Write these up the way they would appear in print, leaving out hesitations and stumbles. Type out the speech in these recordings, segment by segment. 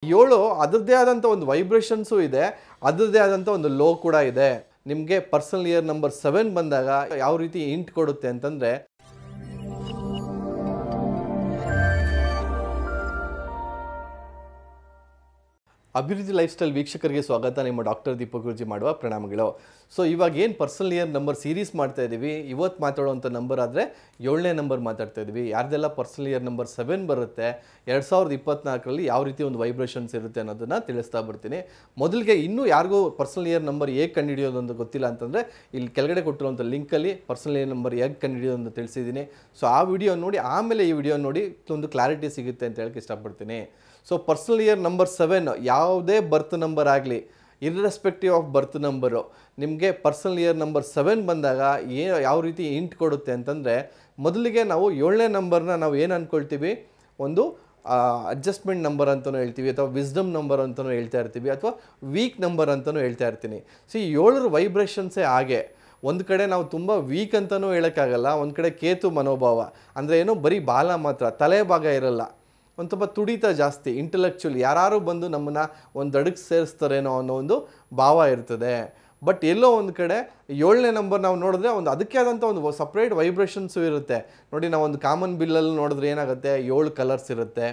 7 ಅದರದೇ ಆದಂಥ ಒಂದು ವೈಬ್ರೇಷನ್ಸು ಇದೆ, ಅದರದೇ ಆದಂಥ ಒಂದು ಲೋ ಕೂಡ ಇದೆ. ನಿಮಗೆ ಪರ್ಸನಲ್ ಇಯರ್ ನಂಬರ್ 7 ಬಂದಾಗ ಯಾವ ರೀತಿ ಹಿಂಟ್ ಕೊಡುತ್ತೆ ಅಂತಂದರೆ, ಅಭಿವೃದ್ಧಿ ಲೈಫ್ ಸ್ಟೈಲ್ ವೀಕ್ಷಕರಿಗೆ ಸ್ವಾಗತ. ನಿಮ್ಮ ಡಾಕ್ಟರ್ ದೀಪಕ್ ಗುರೂಜಿ ಮಾಡುವ ಪ್ರಣಾಮಗಳು. ಸೊ ಇವಾಗ ಏನು ಪರ್ಸನಲ್ ಇಯರ್ ನಂಬರ್ ಸೀರೀಸ್ ಮಾಡ್ತಾ ಇದ್ದೀವಿ, ಇವತ್ತು ಮಾತಾಡುವಂಥ ನಂಬರ್ ಆದರೆ 7ನೇ ನಂಬರ್ ಮಾತಾಡ್ತಾ ಇದ್ದೀವಿ. ಯಾರ್ದೆಲ್ಲ ಪರ್ಸನಲ್ ಇಯರ್ ನಂಬರ್ 7 ಬರುತ್ತೆ 2024ರಲ್ಲಿ ಯಾವ ರೀತಿ ಒಂದು ವೈಬ್ರೇಷನ್ಸ್ ಇರುತ್ತೆ ಅನ್ನೋದನ್ನು ತಿಳಿಸ್ತಾ ಬರ್ತೀನಿ. ಮೊದಲಿಗೆ ಇನ್ನೂ ಯಾರಿಗೂ ಪರ್ಸನಲ್ ಇಯರ್ ನಂಬರ್ ಹೇಗೆ ಕಂಡುಹಿಡಿಯೋದು ಅಂತ ಗೊತ್ತಿಲ್ಲ ಅಂತಂದರೆ, ಇಲ್ಲಿ ಕೆಳಗಡೆ ಕೊಟ್ಟಿರುವಂಥ ಲಿಂಕಲ್ಲಿ ಪರ್ಸನಲ್ ಇಯರ್ ನಂಬರ್ ಹೇಗೆ ಕಂಡುಹಿಡಿಯೋದು ಅಂತ ತಿಳಿಸಿದ್ದೀನಿ. ಸೊ ಆ ವಿಡಿಯೋ ನೋಡಿ ಆಮೇಲೆ ಈ ವಿಡಿಯೋ ನೋಡಿ ಒಂದು ಕ್ಲಾರಿಟಿ ಸಿಗುತ್ತೆ ಅಂತ ಹೇಳಕ್ಕೆ ಇಷ್ಟಪಡ್ತೀನಿ. ಸೊ ಪರ್ಸನಲ್ ಇಯರ್ ನಂಬರ್ 7 ಯಾವುದೇ ಬರ್ತ್ ನಂಬರ್ ಆಗಲಿ, ಇರ್ರೆಸ್ಪೆಕ್ಟಿವ್ ಆಫ್ ಬರ್ತ್ ನಂಬರು, ನಿಮಗೆ ಪರ್ಸನಲ್ ಇಯರ್ ನಂಬರ್ 7 ಬಂದಾಗ ಯಾವ ರೀತಿ ಹಿಂಟ್ ಕೊಡುತ್ತೆ ಅಂತಂದರೆ, ಮೊದಲಿಗೆ ನಾವು 7ನೇ ನಂಬರ್ನ ನಾವು ಏನು ಅಂದ್ಕೊಳ್ತೀವಿ, ಒಂದು ಅಡ್ಜಸ್ಟ್ಮೆಂಟ್ ನಂಬರ್ ಅಂತಲೂ ಹೇಳ್ತೀವಿ, ಅಥವಾ ವಿಸ್ಡಮ್ ನಂಬರ್ ಅಂತಲೂ ಹೇಳ್ತಾ ಇರ್ತೀವಿ, ಅಥವಾ ವೀಕ್ ನಂಬರ್ ಅಂತಲೂ ಹೇಳ್ತಾ ಇರ್ತೀನಿ. ಸೊ ಈ 7ರ ವೈಬ್ರೇಷನ್ಸೇ ಹಾಗೆ. ಒಂದು ಕಡೆ ನಾವು ತುಂಬ ವೀಕ್ ಅಂತಲೂ ಹೇಳೋಕ್ಕಾಗಲ್ಲ, ಒಂದು ಕಡೆ ಕೇತು ಮನೋಭಾವ ಅಂದರೆ ಏನೋ ಬರೀ ಬಾಲ ಮಾತ್ರ, ತಲೆ ಭಾಗ ಇರಲ್ಲ, ಒಂದು ಸ್ವಲ್ಪ ತುಡಿತ ಜಾಸ್ತಿ, ಇಂಟೆಲೆಕ್ಚುಲ್ ಯಾರು ಬಂದು ನಮ್ಮನ್ನು ಒಂದು ದಡಕ್ಕೆ ಸೇರಿಸ್ತಾರೇನೋ ಅನ್ನೋ ಒಂದು ಭಾವ ಇರ್ತದೆ. ಬಟ್ ಎಲ್ಲೋ ಒಂದು ಕಡೆ 7ನೇ ನಂಬರ್ ನಾವು ನೋಡಿದ್ರೆ ಒಂದು ಅದಕ್ಕೆ ಆದಂಥ ಒಂದು ಸಪ್ರೇಟ್ ವೈಬ್ರೇಷನ್ಸು ಇರುತ್ತೆ. ನೋಡಿ, ನಾವು ಒಂದು ಕಾಮನ್ ಬಿಲ್ಲಲ್ಲಿ ನೋಡಿದ್ರೆ ಏನಾಗುತ್ತೆ, 7 ಕಲರ್ಸ್ ಇರುತ್ತೆ.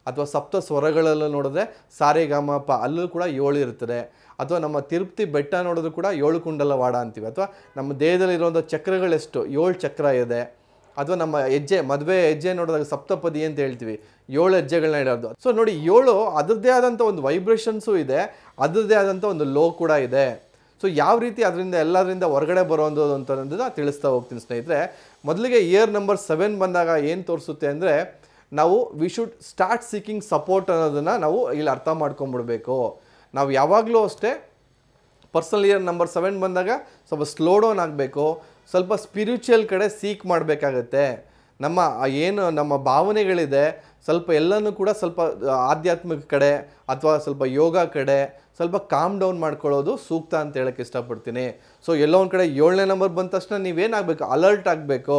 ಅಥವಾ ಸಪ್ತ ಸ್ವರಗಳಲ್ಲೂ ನೋಡಿದ್ರೆ ಸಾರೆ ಗಾಮ ಪ ಅಲ್ಲೂ ಕೂಡ 7 ಇರ್ತದೆ. ಅಥವಾ ನಮ್ಮ ತಿರುಪತಿ ಬೆಟ್ಟ ನೋಡಿದ್ರು ಕೂಡ 7 ಕುಂಡಲವಾಡ ಅಂತೀವಿ. ಅಥವಾ ನಮ್ಮ ದೇಹದಲ್ಲಿರುವಂಥ ಚಕ್ರಗಳೆಷ್ಟು 7 ಚಕ್ರ ಇದೆ. ಅಥವಾ ನಮ್ಮ ಹೆಜ್ಜೆ, ಮದುವೆ ಹೆಜ್ಜೆ ನೋಡಿದಾಗ ಸಪ್ತಪದಿ ಅಂತ ಹೇಳ್ತೀವಿ, 7 ಹೆಜ್ಜೆಗಳನ್ನ ಇಡೋದು. ಸೊ ನೋಡಿ, 7 ಅದರದೇ ಆದಂಥ ಒಂದು ವೈಬ್ರೇಷನ್ಸು ಇದೆ, ಅದರದೇ ಆದಂಥ ಒಂದು ಲೋ ಕೂಡ ಇದೆ. ಸೊ ಯಾವ ರೀತಿ ಅದರಿಂದ ಎಲ್ಲದರಿಂದ ಹೊರಗಡೆ ಬರೋದು ಅಂತಂದನ್ನು ತಿಳಿಸ್ತಾ ಹೋಗ್ತೀನಿ ಸ್ನೇಹಿತರೆ. ಮೊದಲಿಗೆ ಇಯರ್ ನಂಬರ್ 7 ಬಂದಾಗ ಏನು ತೋರಿಸುತ್ತೆ ಅಂದರೆ, ನಾವು we should start seeking support ಅನ್ನೋದನ್ನು ನಾವು ಇಲ್ಲಿ ಅರ್ಥ ಮಾಡ್ಕೊಂಬಿಡ್ಬೇಕು. ನಾವು ಯಾವಾಗಲೂ ಅಷ್ಟೇ ಪರ್ಸನಲ್ ಇಯರ್ ನಂಬರ್ 7 ಬಂದಾಗ ಸ್ವಲ್ಪ ಸ್ಲೋ ಡೌನ್ ಆಗಬೇಕು, ಸ್ವಲ್ಪ ಸ್ಪಿರಿಚುವಲ್ ಕಡೆ ಸೀಕ್ ಮಾಡಬೇಕಾಗತ್ತೆ. ನಮ್ಮ ಏನು ನಮ್ಮ ಭಾವನೆಗಳಿದೆ ಸ್ವಲ್ಪ ಎಲ್ಲನೂ ಕೂಡ ಸ್ವಲ್ಪ ಆಧ್ಯಾತ್ಮಿಕ ಕಡೆ ಅಥವಾ ಸ್ವಲ್ಪ ಯೋಗ ಕಡೆ ಸ್ವಲ್ಪ ಕಾಮ್ ಡೌನ್ ಮಾಡ್ಕೊಳ್ಳೋದು ಸೂಕ್ತ ಅಂತ ಹೇಳೋಕ್ಕೆ ಇಷ್ಟಪಡ್ತೀನಿ. ಸೊ ಎಲ್ಲೋ ಒಂದು ಕಡೆ 7ನೇ ನಂಬರ್ ಬಂದ ತಕ್ಷಣ ನೀವೇನಾಗಬೇಕು, ಅಲರ್ಟ್ ಆಗಬೇಕು.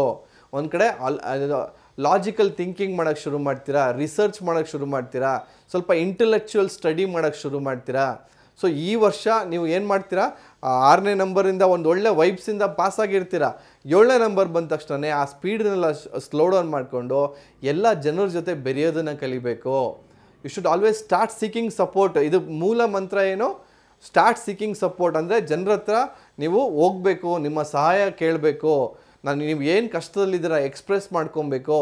ಒಂದು ಕಡೆ ಲಾಜಿಕಲ್ ಥಿಂಕಿಂಗ್ ಮಾಡೋಕ್ಕೆ ಶುರು ಮಾಡ್ತೀರಾ, ರಿಸರ್ಚ್ ಮಾಡೋಕ್ಕೆ ಶುರು ಮಾಡ್ತೀರಾ, ಸ್ವಲ್ಪ ಇಂಟೆಲೆಕ್ಚುವಲ್ ಸ್ಟಡಿ ಮಾಡೋಕ್ಕೆ ಶುರು ಮಾಡ್ತೀರಾ. ಸೊ ಈ ವರ್ಷ ನೀವು ಏನು ಮಾಡ್ತೀರಾ, 6ನೇ ನಂಬರಿಂದ ಒಂದು ಒಳ್ಳೆ ವೈಬ್ಸಿಂದ ಪಾಸಾಗಿರ್ತೀರ. 7ನೇ ನಂಬರ್ ಬಂದ ತಕ್ಷಣ ಆ ಸ್ಪೀಡನ್ನೆಲ್ಲ ಸ್ಲೋ ಡೌನ್ ಮಾಡಿಕೊಂಡು ಎಲ್ಲ ಜನರ ಜೊತೆ ಬೆರೆಯೋದನ್ನು ಕಲಿಬೇಕು. You should always start seeking support. ಇದು ಮೂಲ ಮಂತ್ರ ಏನು, ಸ್ಟಾರ್ಟ್ ಸೀಕಿಂಗ್ ಸಪೋರ್ಟ್. ಅಂದರೆ ಜನರ ಹತ್ರ ನೀವು ಹೋಗಬೇಕು, ನಿಮ್ಮ ಸಹಾಯ ಕೇಳಬೇಕು. ನೀವು ಏನು ಕಷ್ಟದಲ್ಲಿದ್ದೀರಾ ಎಕ್ಸ್ಪ್ರೆಸ್ ಮಾಡ್ಕೊಬೇಕು.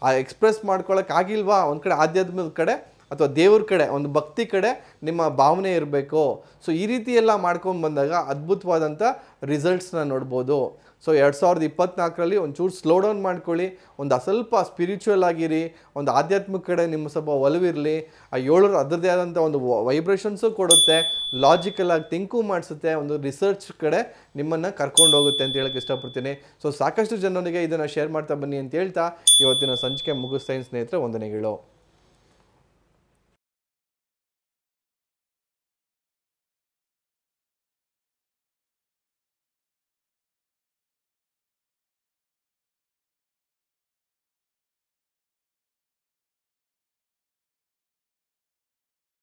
ಆ ಎಕ್ಸ್ಪ್ರೆಸ್ ಮಾಡ್ಕೊಳ್ಳೋಕ್ಕಾಗಿಲ್ವಾ, ಒಂದು ಕಡೆ ಆಧ್ಯಾತ್ಮಿಕ ಕಡೆ ಅಥವಾ ದೇವ್ರ ಕಡೆ ಒಂದು ಭಕ್ತಿ ಕಡೆ ನಿಮ್ಮ ಭಾವನೆ ಇರಬೇಕು. ಸೊ ಈ ರೀತಿ ಎಲ್ಲ ಮಾಡ್ಕೊಂಡು ಬಂದಾಗ ಅದ್ಭುತವಾದಂಥ ರಿಸಲ್ಟ್ಸ್ನ ನೋಡ್ಬೋದು. ಸೊ 2024ರಲ್ಲಿ ಒಂಚೂರು ಸ್ಲೋ ಡೌನ್ ಮಾಡ್ಕೊಳ್ಳಿ, ಒಂದು ಸ್ವಲ್ಪ ಸ್ಪಿರಿಚುವಲ್ ಆಗಿರಿ, ಒಂದು ಆಧ್ಯಾತ್ಮಿಕ ಕಡೆ ನಿಮ್ಮ ಸ್ವಲ್ಪ ಒಲವಿರಲಿ. ಆ 7 ಅದರದೇ ಆದಂಥ ಒಂದು ವೈಬ್ರೇಷನ್ಸು ಕೊಡುತ್ತೆ, ಲಾಜಿಕಲ್ ಆಗಿ ಥಿಂಕು ಮಾಡಿಸುತ್ತೆ, ಒಂದು ರಿಸರ್ಚ್ ಕಡೆ ನಿಮ್ಮನ್ನು ಕರ್ಕೊಂಡು ಹೋಗುತ್ತೆ ಅಂತ ಹೇಳಕ್ಕೆ ಇಷ್ಟಪಡ್ತೀನಿ. ಸೊ ಸಾಕಷ್ಟು ಜನರಿಗೆ ಇದನ್ನು ಶೇರ್ ಮಾಡ್ತಾ ಬನ್ನಿ ಅಂತ ಹೇಳ್ತಾ ಇವತ್ತಿನ ಸಂಚಿಕೆ ಮುಗಿಸ್ತಾ ಸ್ನೇಹಿತರೆ, ವಂದನೆಗಳು.